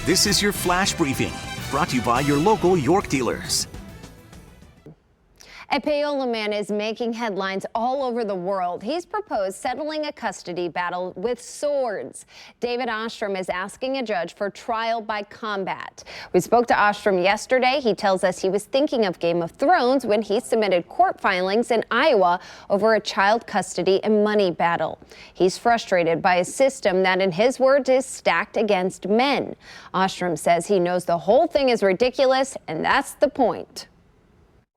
This is your flash briefing, brought to you by your local York dealers. A Paola man is making headlines all over the world. He's proposed settling a custody battle with swords. David Ostrom is asking a judge for trial by combat. We spoke to Ostrom yesterday. He tells us he was thinking of Game of Thrones when he submitted court filings in Iowa over a child custody and money battle. He's frustrated by a system that, in his words, is stacked against men. Ostrom says he knows the whole thing is ridiculous, and that's the point.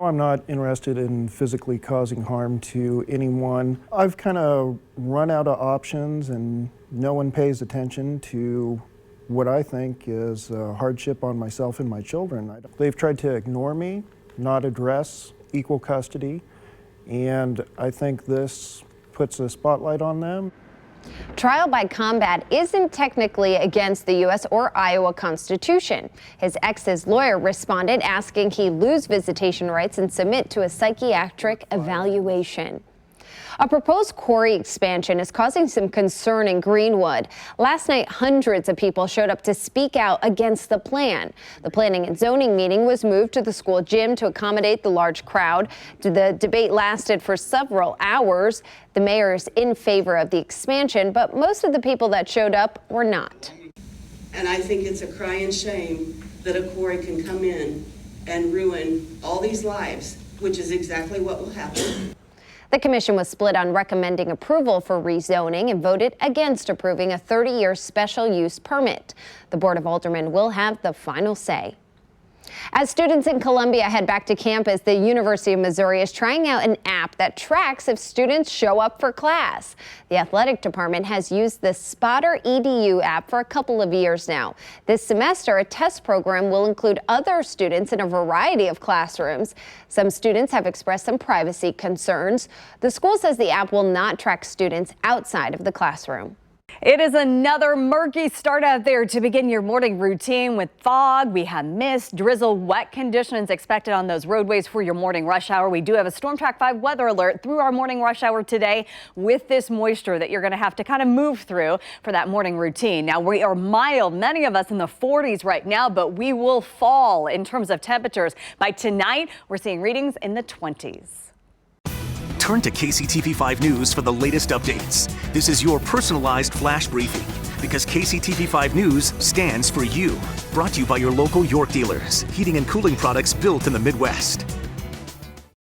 I'm not interested in physically causing harm to anyone. I've kind of run out of options and no one pays attention to what I think is a hardship on myself and my children. They've tried to ignore me, not address equal custody, and I think this puts a spotlight on them. Trial by combat isn't technically against the U.S. or Iowa Constitution. His ex's lawyer responded, asking he lose visitation rights and submit to a psychiatric evaluation. A proposed quarry expansion is causing some concern in Greenwood. Last night, hundreds of people showed up to speak out against the plan. The planning and zoning meeting was moved to the school gym to accommodate the large crowd. The debate lasted for several hours. The mayor is in favor of the expansion, but most of the people that showed up were not. And I think it's a crying shame that a quarry can come in and ruin all these lives, which is exactly what will happen. The commission was split on recommending approval for rezoning and voted against approving a 30-year special use permit. The Board of Aldermen will have the final say. As students in Columbia head back to campus, the University of Missouri is trying out an app that tracks if students show up for class. The athletic department has used the Spotter EDU app for a couple of years now. This semester, a test program will include other students in a variety of classrooms. Some students have expressed some privacy concerns. The school says the app will not track students outside of the classroom. It is another murky start out there to begin your morning routine with fog. We have mist, drizzle, wet conditions expected on those roadways for your morning rush hour. We do have a Storm Track 5 weather alert through our morning rush hour today with this moisture that you're going to have to kind of move through for that morning routine. Now, we are mild, many of us in the 40s right now, but we will fall in terms of temperatures. By tonight, we're seeing readings in the 20s. Turn to KCTV5 News for the latest updates. This is your personalized flash briefing because KCTV5 News stands for you. Brought to you by your local York dealers, heating and cooling products built in the Midwest.